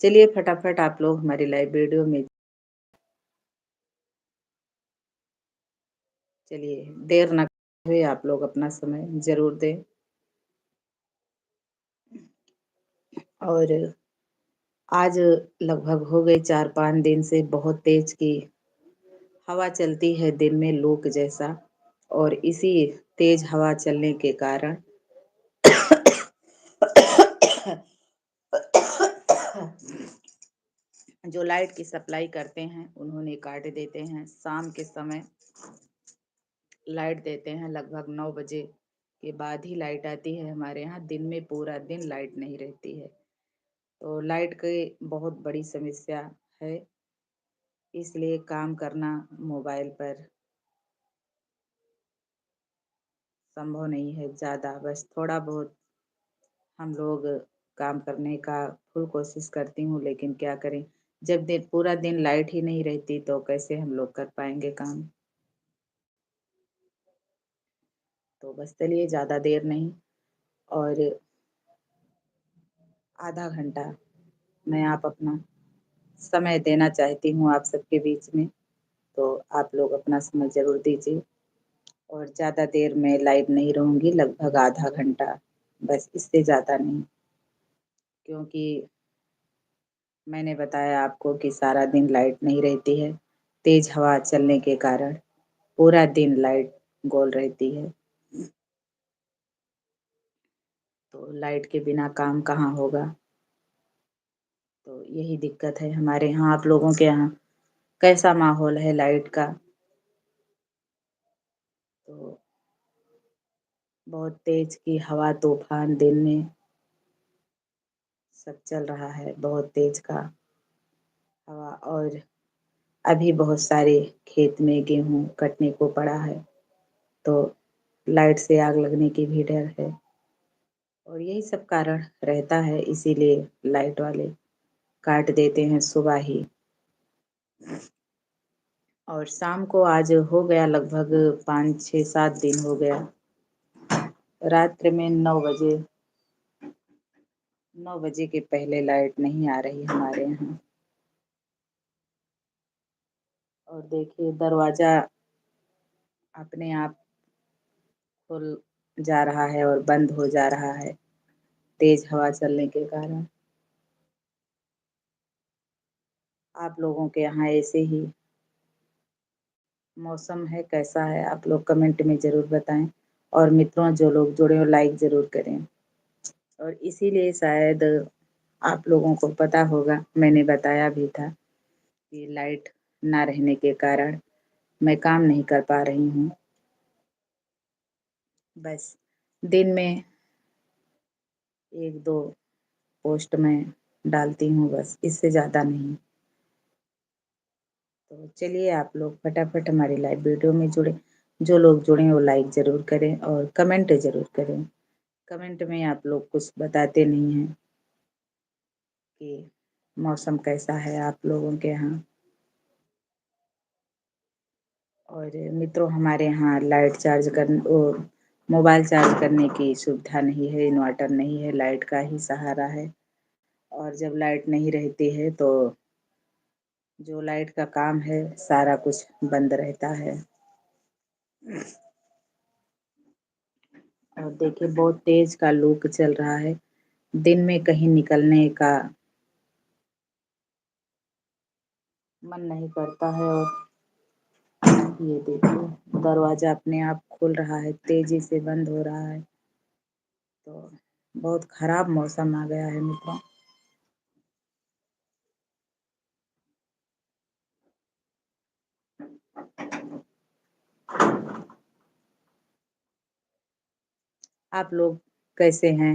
चलिए फटाफट आप लोग हमारी लाइव वीडियो में चलिए देर ना हुए आप लोग अपना समय ज़रूर दें। और आज लगभग हो गए 4-5 दिन से बहुत तेज की हवा चलती है दिन में लू के जैसा। और इसी तेज हवा चलने के कारण जो लाइट की सप्लाई करते हैं उन्होंने काट देते हैं। शाम के समय लाइट देते हैं, लगभग 9 बजे के बाद ही लाइट आती है हमारे यहाँ। दिन में पूरा दिन लाइट नहीं रहती है, तो लाइट की बहुत बड़ी समस्या है। इसलिए काम करना मोबाइल पर संभव नहीं है ज़्यादा, बस थोड़ा बहुत हम लोग काम करने का फुल कोशिश करती हूँ, लेकिन क्या करें, जब दिन पूरा दिन लाइट ही नहीं रहती तो कैसे हम लोग कर पाएंगे काम। तो बस चलिए ज़्यादा देर नहीं, और आधा घंटा मैं आप अपना समय देना चाहती हूँ आप सबके बीच में। तो आप लोग अपना समय ज़रूर दीजिए। और ज़्यादा देर मैं लाइव नहीं रहूँगी, लगभग आधा घंटा, बस इससे ज़्यादा नहीं। क्योंकि मैंने बताया आपको कि सारा दिन लाइट नहीं रहती है। तेज़ हवा चलने के कारण पूरा दिन लाइट गोल रहती है। तो लाइट के बिना काम कहाँ होगा। तो यही दिक्कत है हमारे यहाँ। आप लोगों के यहाँ कैसा माहौल है लाइट का? तो बहुत तेज की हवा, तूफान दिन में सब चल रहा है, बहुत तेज का हवा। और अभी बहुत सारे खेत में गेहूँ कटने को पड़ा है, तो लाइट से आग लगने की भी डर है। और यही सब कारण रहता है, इसीलिए लाइट वाले काट देते हैं सुबह ही। और शाम को आज हो गया लगभग 5-6-7 दिन हो गया, रात्रि में 9 बजे के पहले लाइट नहीं आ रही हमारे यहाँ। और देखिए दरवाज़ा अपने आप खुल जा रहा है और बंद हो जा रहा है तेज हवा चलने के कारण। आप लोगों के यहाँ ऐसे ही मौसम है, कैसा है आप लोग कमेंट में ज़रूर बताएं। और मित्रों जो लोग जुड़े हो लाइक ज़रूर करें। और इसीलिए शायद आप लोगों को पता होगा, मैंने बताया भी था कि लाइट ना रहने के कारण मैं काम नहीं कर पा रही हूँ। बस दिन में 1-2 पोस्ट में डालती हूँ, बस इससे ज़्यादा नहीं। तो चलिए आप लोग फटाफट हमारी लाइव वीडियो में जुड़े। जो लोग जुड़े वो लाइक ज़रूर करें और कमेंट ज़रूर करें। कमेंट में आप लोग कुछ बताते नहीं हैं कि मौसम कैसा है आप लोगों के यहाँ। और मित्रों हमारे यहाँ लाइट चार्ज करने वो मोबाइल चार्ज करने की सुविधा नहीं है, इन्वर्टर नहीं है, लाइट का ही सहारा है। और जब लाइट नहीं रहती है तो जो लाइट का काम है सारा कुछ बंद रहता है। और देखिए बहुत तेज का लू चल रहा है, दिन में कहीं निकलने का मन नहीं करता है। और ये देखिए दरवाजा अपने आप खुल रहा है, तेजी से बंद हो रहा है। तो बहुत खराब मौसम आ गया है मित्रों। आप लोग कैसे हैं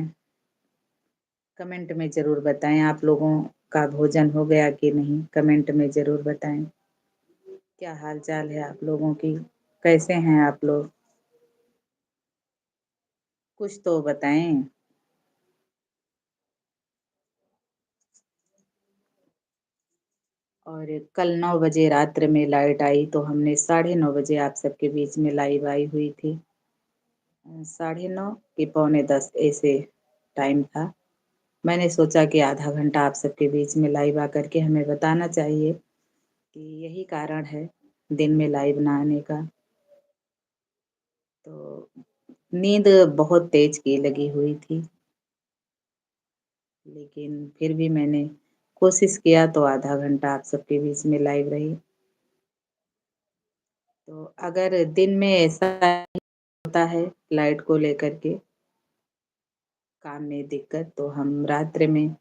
कमेंट में ज़रूर बताएं। आप लोगों का भोजन हो गया कि नहीं, कमेंट में ज़रूर बताएं। क्या हाल चाल है आप लोगों की, कैसे हैं आप लोग, कुछ तो बताएं। और कल 9 बजे रात्र में लाइट आई तो हमने 9:30 बजे आप सबके बीच में लाइव आई हुई थी। 9:30 कि 9:45 ऐसे टाइम था। मैंने सोचा कि आधा घंटा आप सबके बीच में लाइव आकर के हमें बताना चाहिए कि यही कारण है दिन में लाइव ना आने का। तो नींद बहुत तेज की लगी हुई थी, लेकिन फिर भी मैंने कोशिश किया तो आधा घंटा आप सबके बीच में लाइव रही। तो अगर दिन में ऐसा होता है लाइट को लेकर के काम में दिक्कत, तो हम रात्रि में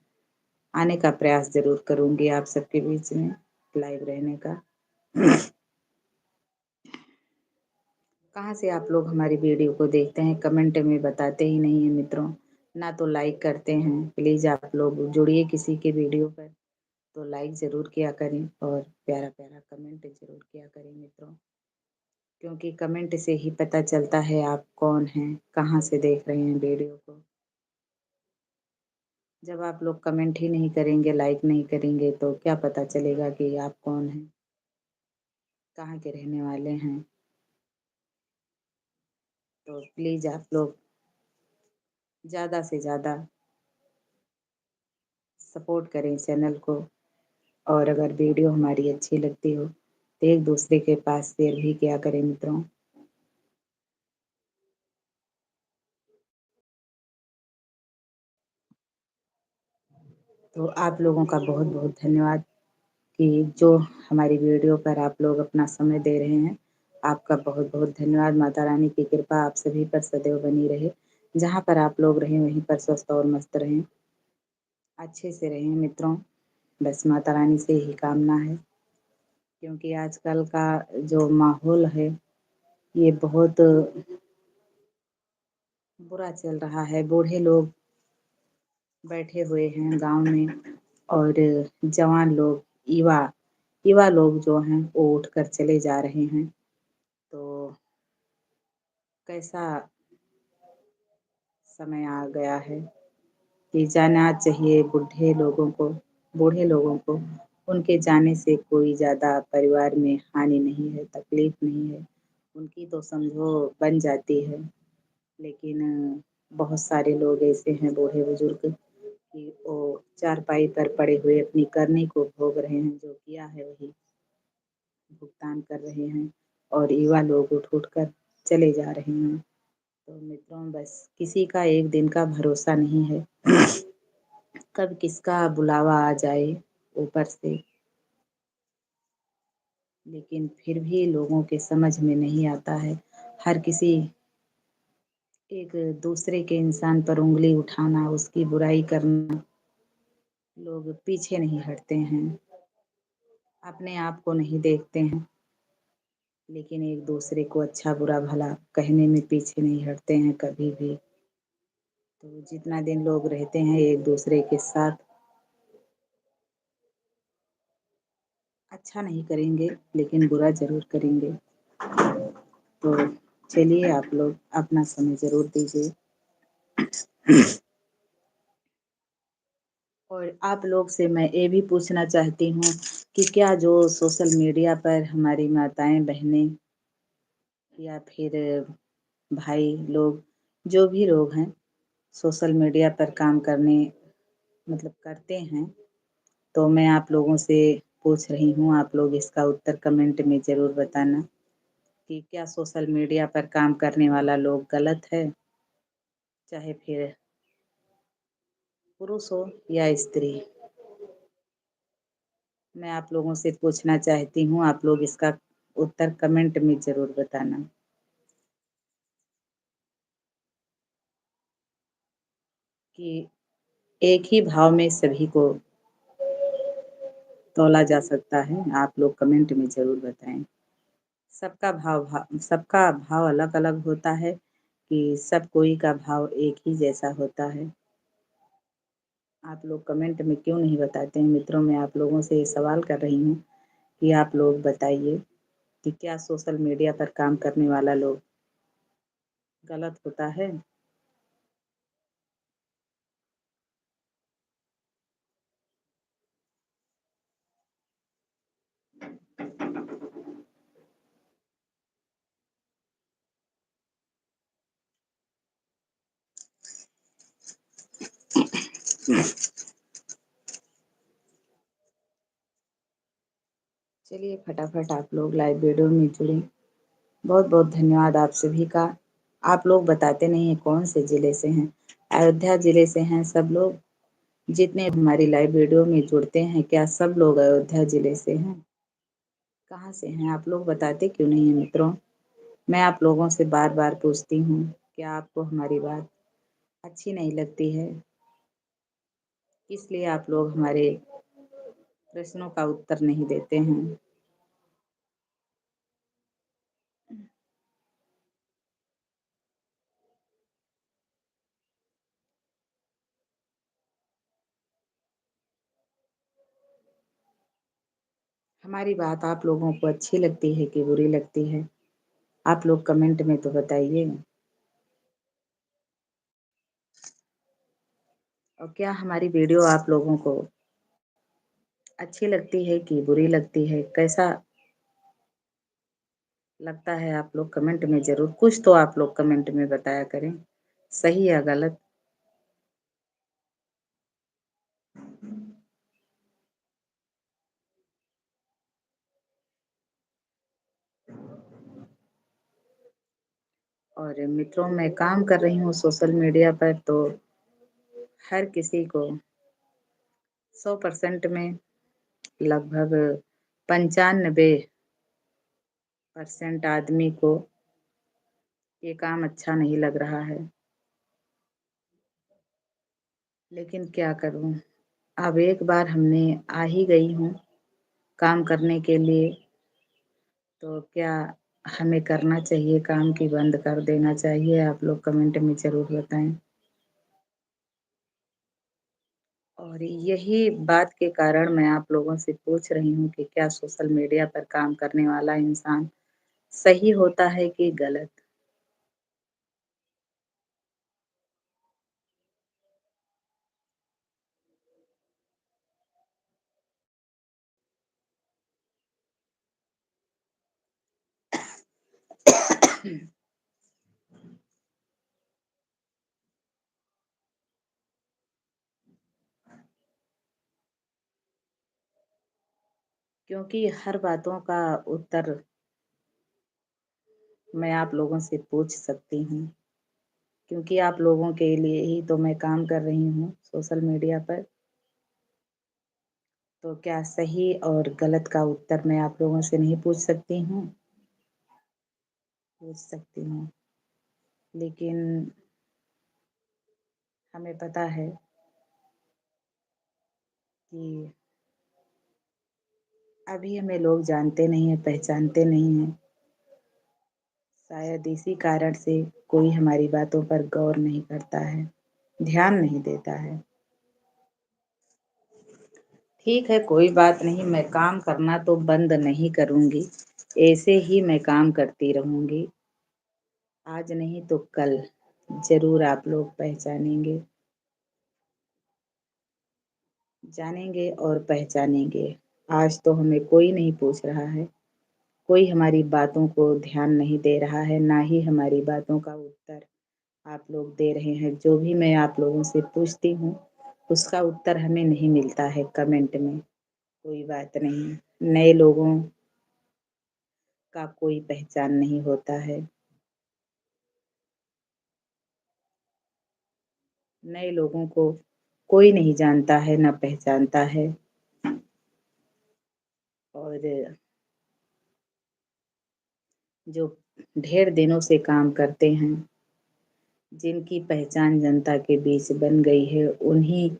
आने का प्रयास ज़रूर करूँगी आप सबके बीच में लाइव रहने का। कहाँ से आप लोग हमारी वीडियो को देखते हैं, कमेंट में बताते ही नहीं हैं मित्रों, ना तो लाइक करते हैं। प्लीज़ आप लोग जुड़िए किसी के वीडियो पर, तो लाइक ज़रूर किया करें और प्यारा-प्यारा कमेंट ज़रूर किया करें मित्रों। क्योंकि कमेंट से ही पता चलता है आप कौन हैं, कहाँ से देख रहे हैं वीडियो को। जब आप लोग कमेंट ही नहीं करेंगे, लाइक नहीं करेंगे, तो क्या पता चलेगा कि आप कौन हैं, कहाँ के रहने वाले हैं। तो प्लीज़ आप लोग ज़्यादा से ज़्यादा सपोर्ट करें चैनल को, और अगर वीडियो हमारी अच्छी लगती हो तो एक दूसरे के पास शेयर भी किया करें मित्रों। तो आप लोगों का बहुत-बहुत धन्यवाद कि जो हमारी वीडियो पर आप लोग अपना समय दे रहे हैं। आपका बहुत-बहुत धन्यवाद। माता रानी की कृपा आप सभी पर सदैव बनी रहे। जहाँ पर आप लोग रहें वहीं पर स्वस्थ और मस्त रहें, अच्छे से रहें मित्रों। बस माता रानी से ही कामना है, क्योंकि आजकल का जो माहौल है ये बहुत बुरा चल रहा है। बूढ़े लोग बैठे हुए हैं गाँव में, और जवान लोग, युवा युवा लोग जो हैं वो उठकर चले जा रहे हैं। तो कैसा समय आ गया है कि जाना चाहिए बूढ़े लोगों को। उनके जाने से कोई ज़्यादा परिवार में हानि नहीं है, तकलीफ नहीं है। उनकी तो समझो बन जाती है, लेकिन बहुत सारे लोग ऐसे हैं बूढ़े-बुजुर्ग कि वो चारपाई पर पड़े हुए अपनी करनी को भोग रहे हैं, जो किया है वही भुगतान कर रहे हैं, और युवा लोग उठ-उठ कर चले जा रहे हैं। तो मित्रों, बस किसी का एक दिन का भरोसा नहीं है, कब किसका बुलावा आ जाए ऊपर से। लेकिन फिर भी लोगों के समझ में नहीं आता है। हर किसी एक दूसरे के इंसान पर उँगली उठाना, उसकी बुराई करना, लोग पीछे नहीं हटते हैं, अपने आप को नहीं देखते हैं, लेकिन एक दूसरे को अच्छा बुरा भला कहने में पीछे नहीं हटते हैं कभी भी। तो जितना दिन लोग रहते हैं एक दूसरे के साथ, अच्छा नहीं करेंगे लेकिन बुरा ज़रूर करेंगे। तो चलिए आप लोग अपना समय ज़रूर दीजिए। और आप लोग से मैं ये भी पूछना चाहती हूँ कि क्या जो सोशल मीडिया पर हमारी माताएँ-बहनें या फिर भाई लोग, जो भी लोग हैं, सोशल मीडिया पर काम करने मतलब करते हैं, तो मैं आप लोगों से पूछ रही हूँ, आप लोग इसका उत्तर कमेंट में ज़रूर बताना कि क्या सोशल मीडिया पर काम करने वाला लोग गलत है? चाहे फिर पुरुष हो या स्त्री। मैं आप लोगों से पूछना चाहती हूँ, आप लोग इसका उत्तर कमेंट में ज़रूर बताना कि एक ही भाव में सभी को तौला जा सकता है? आप लोग कमेंट में ज़रूर बताएँ। सबका भाव अलग-अलग होता है कि सब कोई का भाव एक ही जैसा होता है? आप लोग कमेंट में क्यों नहीं बताते हैं मित्रों? मैं आप लोगों से ये सवाल कर रही हूँ कि आप लोग बताइए कि क्या सोशल मीडिया पर काम करने वाला लोग गलत होता है? चलिए फटाफट आप लोग लाइव वीडियो में जुड़े। बहुत बहुत धन्यवाद आप सभी का। आप लोग बताते नहीं हैं कौन से ज़िले से हैं। अयोध्या ज़िले से हैं सब लोग। जितने हमारी लाइव वीडियो में जुड़ते हैं क्या सब लोग अयोध्या ज़िले से हैं? कहाँ से हैं आप लोग बताते क्यों नहीं हैं मित्रों? मैं आप लोगों से बार बार पूछती हूँ, क्या आपको हमारी बात अच्छी नहीं लगती है? इसलिए आप लोग हमारे प्रश्नों का उत्तर नहीं देते हैं। हमारी बात आप लोगों को अच्छी लगती है कि बुरी लगती है? आप लोग कमेंट में तो बताइए। और क्या हमारी वीडियो आप लोगों को अच्छी लगती है कि बुरी लगती है? कैसा लगता है आप लोग कमेंट में ज़रूर कुछ तो आप लोग कमेंट में बताया करें, सही या गलत। और मित्रों मैं काम कर रही हूँ सोशल मीडिया पर तो हर किसी को 100% में लगभग 95% आदमी को ये काम अच्छा नहीं लग रहा है। लेकिन क्या करूँ? अब एक बार हमने आ ही गई हूँ काम करने के लिए, तो क्या हमें करना चाहिए काम कि बंद कर देना चाहिए? आप लोग कमेंट में ज़रूर बताएँ। और यही बात के कारण मैं आप लोगों से पूछ रही हूँ कि क्या सोशल मीडिया पर काम करने वाला इंसान सही होता है कि गलत? क्योंकि हर बातों का उत्तर मैं आप लोगों से पूछ सकती हूँ, क्योंकि आप लोगों के लिए ही तो मैं काम कर रही हूँ सोशल मीडिया पर। तो क्या सही और गलत का उत्तर मैं आप लोगों से नहीं पूछ सकती हूँ? पूछ सकती हूँ, लेकिन हमें पता है कि अभी हमें लोग जानते नहीं हैं, पहचानते नहीं हैं। शायद इसी कारण से कोई हमारी बातों पर गौर नहीं करता है, ध्यान नहीं देता है। ठीक है, कोई बात नहीं, मैं काम करना तो बंद नहीं करूँगी, ऐसे ही मैं काम करती रहूँगी। आज नहीं तो कल ज़रूर आप लोग पहचानेंगे, जानेंगे और पहचानेंगे। आज तो हमें कोई नहीं पूछ रहा है, कोई हमारी बातों को ध्यान नहीं दे रहा है, ना ही हमारी बातों का उत्तर आप लोग दे रहे हैं। जो भी मैं आप लोगों से पूछती हूँ, उसका उत्तर हमें नहीं मिलता है कमेंट में। कोई बात नहीं, नए लोगों का कोई पहचान नहीं होता है। नए लोगों को कोई नहीं जानता है, ना पहचानता है। और जो ढेर दिनों से काम करते हैं, जिनकी पहचान जनता के बीच बन गई है, उन्हीं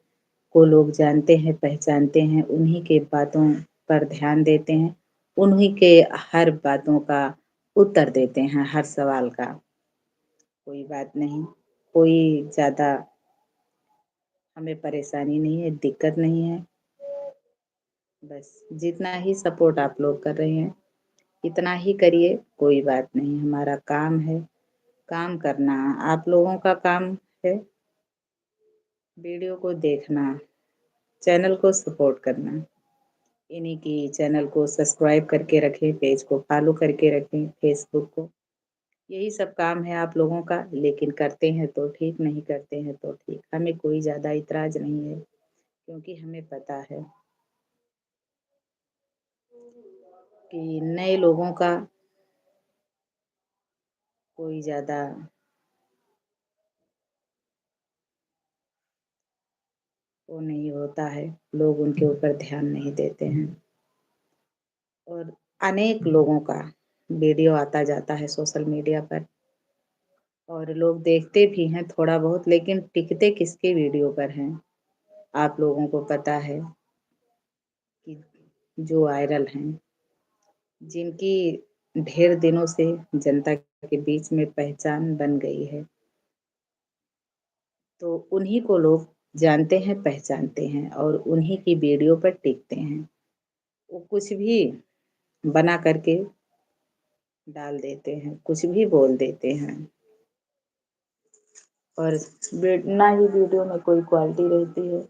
को लोग जानते हैं, पहचानते हैं, उन्हीं के बातों पर ध्यान देते हैं, उन्हीं के हर बातों का उत्तर देते हैं, हर सवाल का। कोई बात नहीं, कोई ज़्यादा हमें परेशानी नहीं है, दिक्कत नहीं है। बस जितना ही सपोर्ट आप लोग कर रहे हैं, इतना ही करिए, कोई बात नहीं। हमारा काम है, काम करना। आप लोगों का काम है वीडियो को देखना, चैनल को सपोर्ट करना। इन्हीं की चैनल को सब्सक्राइब करके रखें, पेज को फॉलो करके रखें, फेसबुक को। यही सब काम है आप लोगों का, लेकिन करते हैं तो ठीक, नहीं करते हैं तो ठीक। हमें कोई ज़्यादा इतराज़ नहीं है, क्योंकि हमें पता है कि नए लोगों का कोई ज़्यादा वो नहीं होता है, लोग उनके ऊपर ध्यान नहीं देते हैं। और अनेक लोगों का वीडियो आता जाता है सोशल मीडिया पर, और लोग देखते भी हैं थोड़ा बहुत, लेकिन टिकते किसके वीडियो पर हैं। आप लोगों को पता है कि जो वायरल हैं, जिनकी ढेर दिनों से जनता के बीच में पहचान बन गई है, तो उन्हीं को लोग जानते हैं, पहचानते हैं और उन्हीं की वीडियो पर टिकते हैं। वो कुछ भी बना करके डाल देते हैं, कुछ भी बोल देते हैं, और ना ही वीडियो में कोई क्वालिटी रहती है,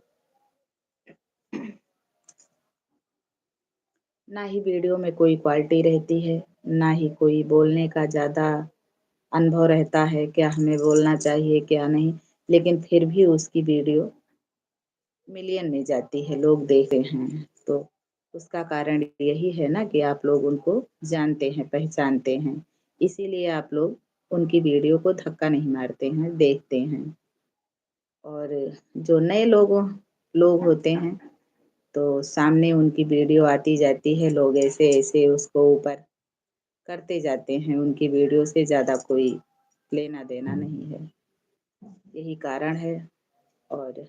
ना ही वीडियो में कोई क्वालिटी रहती है, ना ही कोई बोलने का ज़्यादा अनुभव रहता है, क्या हमें बोलना चाहिए, क्या नहीं। लेकिन फिर भी उसकी वीडियो मिलियन में जाती है, लोग देखते हैं। तो उसका कारण यही है ना कि आप लोग उनको जानते हैं, पहचानते हैं। इसीलिए आप लोग उनकी वीडियो को धक्का नहीं मारते हैं, देखते हैं। और जो नए लोग होते हैं, तो सामने उनकी वीडियो आती जाती है, लोग ऐसे-ऐसे उसको ऊपर करते जाते हैं। उनकी वीडियो से ज़्यादा कोई लेना-देना नहीं है। यही कारण है, और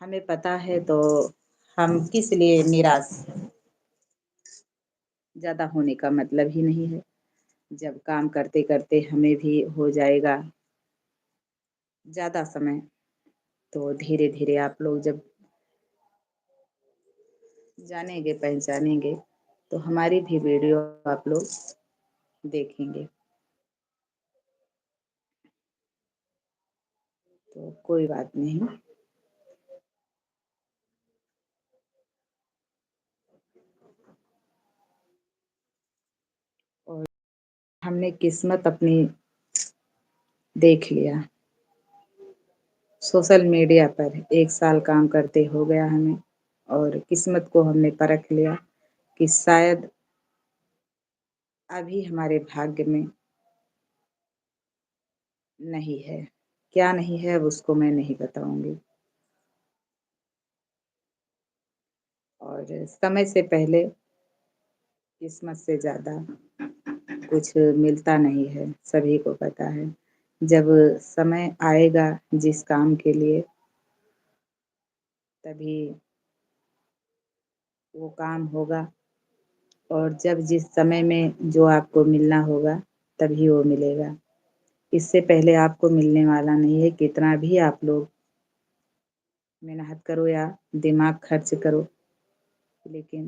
हमें पता है तो हम किस लिए निराश ज़्यादा होने का मतलब ही नहीं है। जब काम करते-करते हमें भी हो जाएगा ज़्यादा समय, तो धीरे-धीरे आप लोग जब जानेंगे, पहचानेंगे, तो हमारी भी वीडियो आप लोग देखेंगे। तो कोई बात नहीं। और हमने किस्मत अपनी देख लिया। सोशल मीडिया पर 1 साल काम करते हो गया हमें, और किस्मत को हमने परख लिया कि शायद अभी हमारे भाग्य में नहीं है। क्या नहीं है अब उसको मैं नहीं बताऊँगी। और समय से पहले किस्मत से ज़्यादा कुछ मिलता नहीं है, सभी को पता है। जब समय आएगा जिस काम के लिए, तभी वो काम होगा, और जब जिस समय में जो आपको मिलना होगा, तभी वो मिलेगा। इससे पहले आपको मिलने वाला नहीं है, कितना भी आप लोग मेहनत करो या दिमाग खर्च करो, लेकिन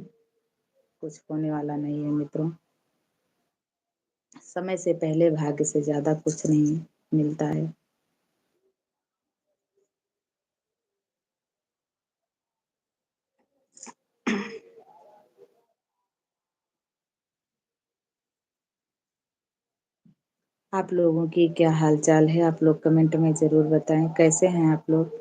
कुछ होने वाला नहीं है मित्रों। समय से पहले भाग्य से ज़्यादा कुछ नहीं मिलता है। आप लोगों की क्या हाल-चाल है? आप लोग कमेंट में ज़रूर बताएँ, कैसे हैं आप लोग?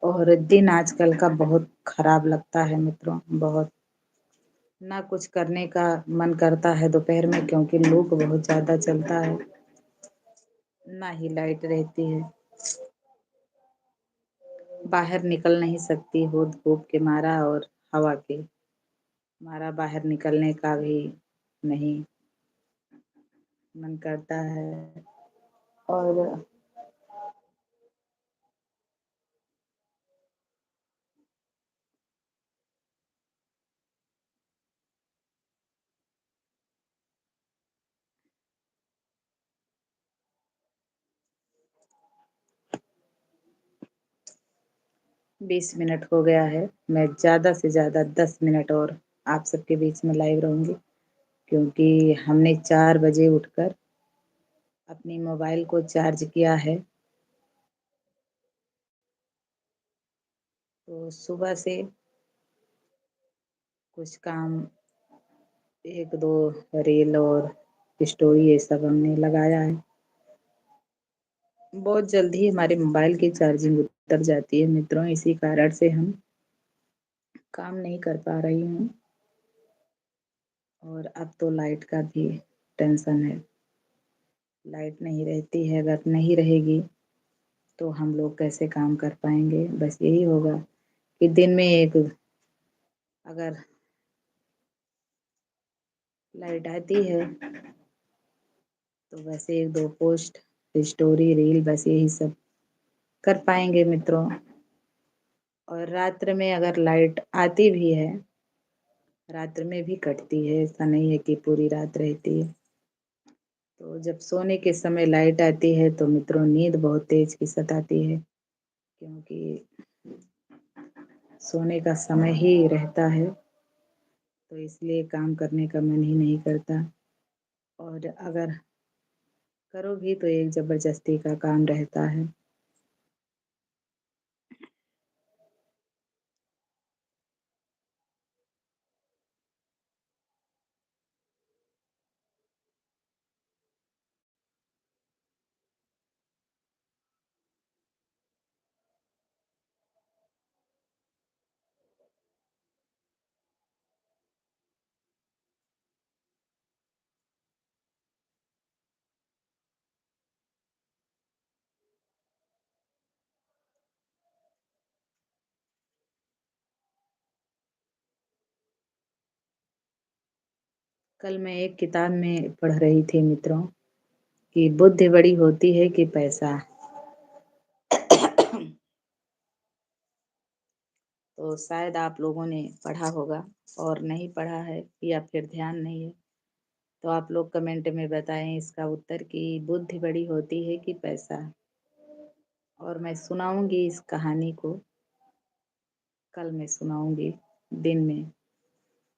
और दिन आजकल का बहुत खराब लगता है मित्रों, बहुत। ना कुछ करने का मन करता है दोपहर में, क्योंकि लू बहुत ज़्यादा चलता है, ना ही लाइट रहती है। बाहर निकल नहीं सकती हूँ धूप के मारा और हवा के मारा, बाहर निकलने का भी नहीं मन करता है। और 20 मिनट हो गया है। मैं ज़्यादा से ज़्यादा 10 मिनट और आप सबके बीच में लाइव रहूँगी, क्योंकि हमने 4 बजे उठकर अपनी मोबाइल को चार्ज किया है। तो सुबह से कुछ काम, एक दो रील और स्टोरी ये सब हमने लगाया है। बहुत जल्द ही हमारे मोबाइल की चार्जिंग उतर जाती है मित्रों, इसी कारण से हम काम नहीं कर पा रही हूँ। और अब तो लाइट का भी टेंशन है। लाइट नहीं रहती है, अगर नहीं रहेगी तो हम लोग कैसे काम कर पाएंगे। बस यही होगा कि दिन में एक, अगर लाइट आती है तो बस एक दो पोस्ट, स्टोरी, रील, बस यही सब कर पाएंगे मित्रों। और रात्र में अगर लाइट आती भी है, रात्र में भी कटती है, ऐसा नहीं है कि पूरी रात रहती है। तो जब सोने के समय लाइट आती है तो मित्रों नींद बहुत तेज की सताती है, क्योंकि सोने का समय ही रहता है, तो इसलिए काम करने का मन ही नहीं करता। और अगर करो भी तो एक ज़बरदस्ती का काम रहता है। कल मैं एक किताब में पढ़ रही थी मित्रों कि बुद्धि बड़ी होती है कि पैसा। तो शायद आप लोगों ने पढ़ा होगा, और नहीं पढ़ा है या फिर ध्यान नहीं है तो आप लोग कमेंट में बताएं इसका उत्तर कि बुद्धि बड़ी होती है कि पैसा। और मैं सुनाऊंगी इस कहानी को, कल मैं सुनाऊंगी दिन में,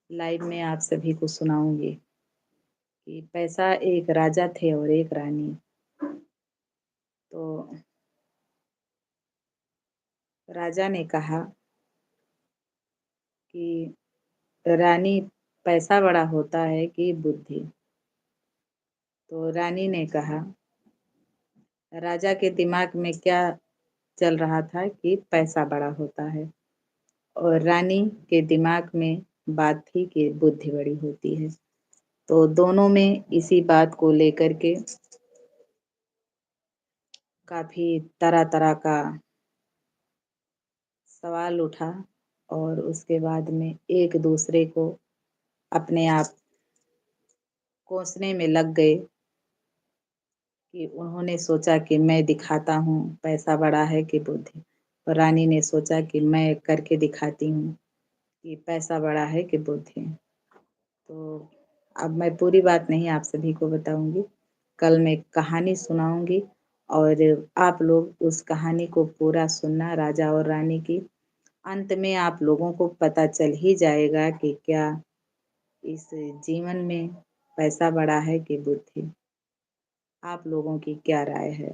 लाइव में आप सभी को सुनाऊंगी कि पैसा, एक राजा थे और एक रानी। तो राजा ने कहा कि रानी, पैसा बड़ा होता है कि बुद्धि। तो रानी ने कहा, राजा के दिमाग में क्या चल रहा था कि पैसा बड़ा होता है, और रानी के दिमाग में बात थी कि बुद्धि बड़ी होती है। तो दोनों में इसी बात को लेकर के काफी तरह तरह का सवाल उठा, और उसके बाद में एक दूसरे को अपने आप कोसने में लग गए कि उन्होंने सोचा कि मैं दिखाता हूँ पैसा बड़ा है कि बुद्धि, और रानी ने सोचा कि मैं करके दिखाती हूँ कि पैसा बड़ा है कि बुद्धि। तो अब मैं पूरी बात नहीं आप सभी को बताऊंगी, कल मैं कहानी सुनाऊंगी, और आप लोग उस कहानी को पूरा सुनना, राजा और रानी की। अंत में आप लोगों को पता चल ही जाएगा कि क्या इस जीवन में पैसा बड़ा है कि बुद्धि। आप लोगों की क्या राय है?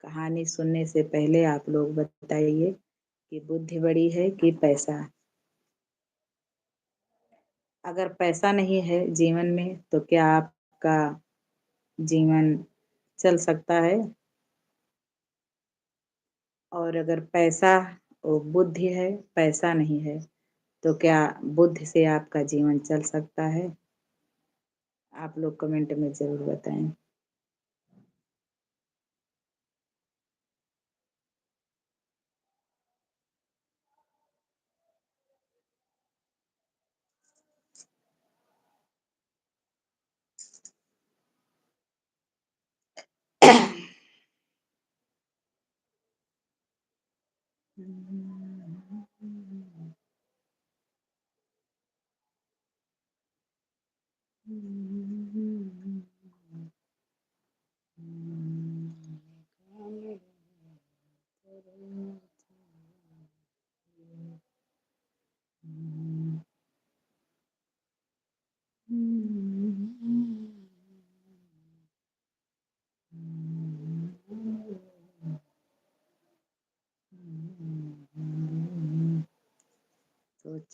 कहानी सुनने से पहले आप लोग बताइए कि बुद्धि बड़ी है कि पैसा। अगर पैसा नहीं है जीवन में तो क्या आपका जीवन चल सकता है? और अगर पैसा और बुद्धि है, पैसा नहीं है, तो क्या बुद्धि से आपका जीवन चल सकता है? आप लोग कमेंट में ज़रूर बताएं।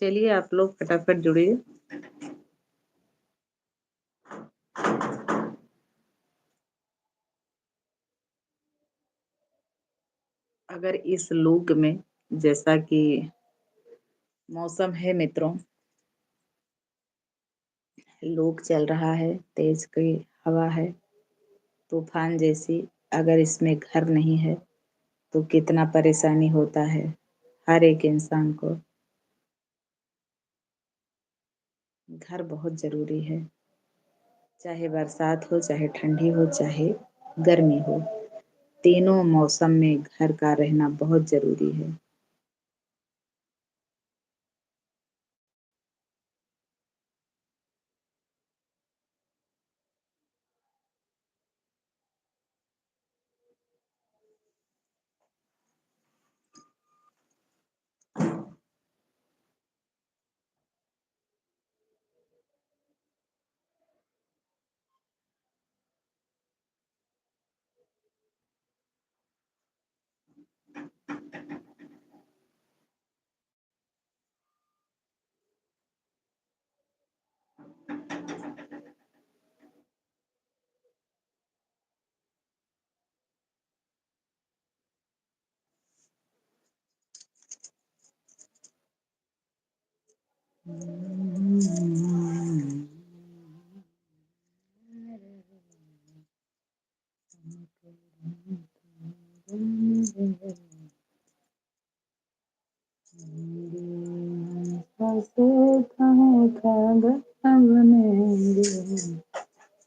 चलिए आप लोग फटाफट जुड़िए। अगर इस लूक में जैसा कि मौसम है मित्रों, लूक चल रहा है, तेज की हवा है, तूफान जैसी। अगर इसमें घर नहीं है तो कितना परेशानी होता है हर एक इंसान को। घर बहुत ज़रूरी है, चाहे बरसात हो, चाहे ठंडी हो, चाहे गर्मी हो, तीनों मौसम में घर का रहना बहुत ज़रूरी है।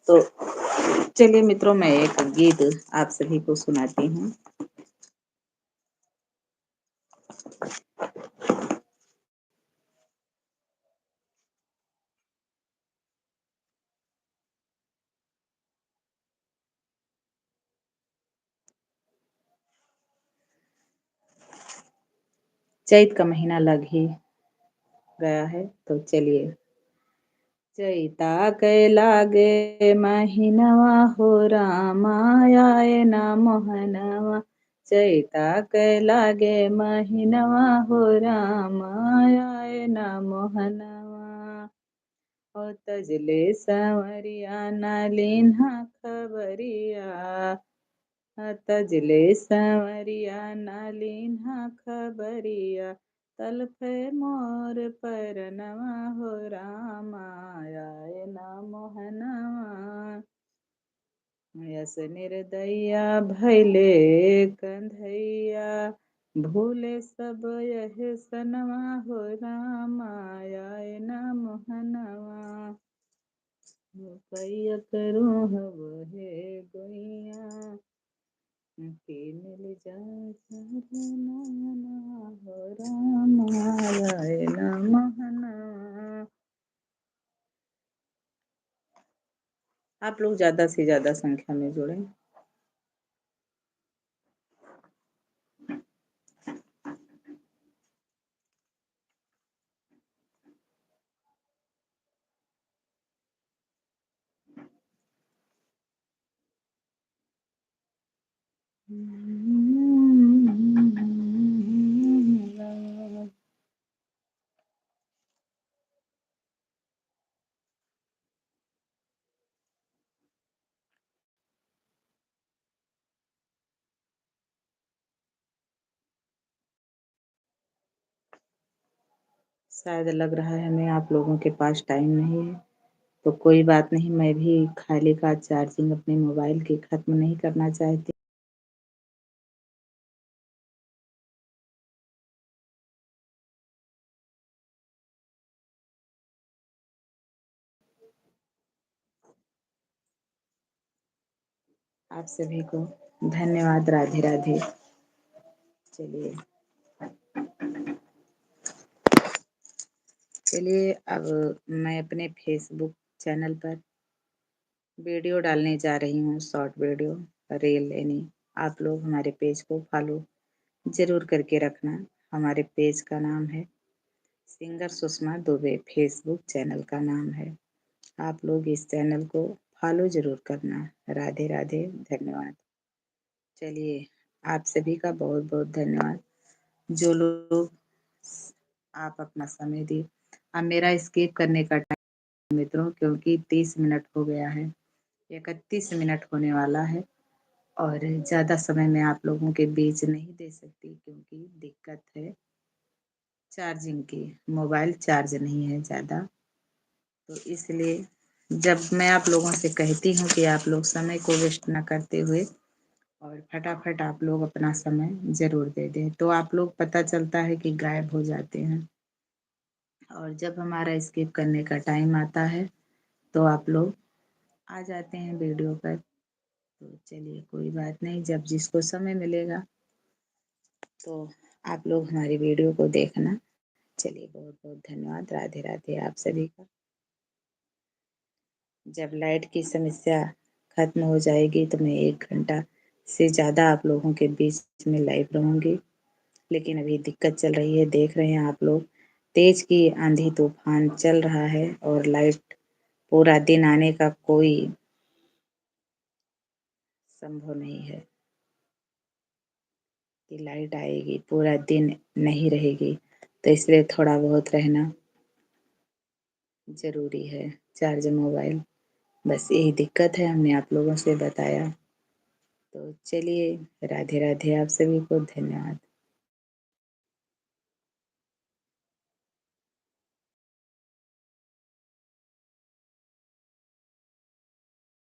तो चलिए मित्रों, मैं एक गीत आप सभी को सुनाती हूँ। चैत का महीना लग ही गया है, तो चलिए। चैता कै लागे महीनवा हो रामा, आए ना मोहनवा। चैता कै लागे महीनवा हो रामा, आए ना मोहनवा। ओ तजले संवरिया ना लीन्हा खबरिया, तजले संवरिया ना लीन्हा खबरिया। तलफे मोर परनवा हो रामा, आए ना मोहनवा। यस निर्दया भैले कंधैया, भूले सब यह सनवा हो रामा, आए ना मोहनवा। कैया करूँ हब हे गोइया, कीन ले जा नैना हो रामा, आए ना मोहनवा। आप लोग ज्यादा से ज्यादा संख्या में जुड़े। शायद लग रहा है हमें आप लोगों के पास टाइम नहीं है, तो कोई बात नहीं, मैं भी खाली का चार्जिंग अपने मोबाइल की खत्म नहीं करना चाहती। आप सभी को धन्यवाद। राधे राधे। चलिए, चलिए अब मैं अपने फेसबुक चैनल पर वीडियो डालने जा रही हूँ, शॉर्ट वीडियो, रील यानी। आप लोग हमारे पेज को फॉलो जरूर करके रखना। हमारे पेज का नाम है singer Sushma Dubey, Facebook channel का नाम है। आप लोग इस चैनल को फॉलो जरूर करना। राधे राधे, धन्यवाद। चलिए, आप सभी का बहुत बहुत धन्यवाद। जो लोग आप अपना समय दिए। अब मेरा स्किप करने का टाइम मित्रों, क्योंकि 30 मिनट हो गया है, 31 मिनट होने वाला है और ज़्यादा समय मैं आप लोगों के बीच नहीं दे सकती क्योंकि दिक्कत है चार्जिंग की। मोबाइल चार्ज नहीं है ज़्यादा, तो इसलिए जब मैं आप लोगों से कहती हूँ कि आप लोग समय को वेस्ट ना करते हुए और फटाफट आप लोग अपना समय ज़रूर दे दें, तो आप लोग पता चलता है कि गायब हो जाते हैं और जब हमारा स्किप करने का टाइम आता है तो आप लोग आ जाते हैं वीडियो पर। तो चलिए कोई बात नहीं, जब जिसको समय मिलेगा तो आप लोग हमारी वीडियो को देखना। चलिए बहुत बहुत धन्यवाद। राधे राधे आप सभी का। जब लाइट की समस्या खत्म हो जाएगी तो मैं 1 घंटा से ज़्यादा आप लोगों के बीच में लाइव रहूँगी, लेकिन अभी दिक्कत चल रही है। देख रहे हैं आप लोग, तेज की आंधी तूफान चल रहा है और लाइट पूरा दिन आने का कोई संभव नहीं है कि लाइट आएगी, पूरा दिन नहीं रहेगी, तो इसलिए थोड़ा बहुत रहना ज़रूरी है चार्ज मोबाइल। बस यही दिक्कत है, हमने आप लोगों से बताया। तो चलिए राधे राधे आप सभी को धन्यवाद।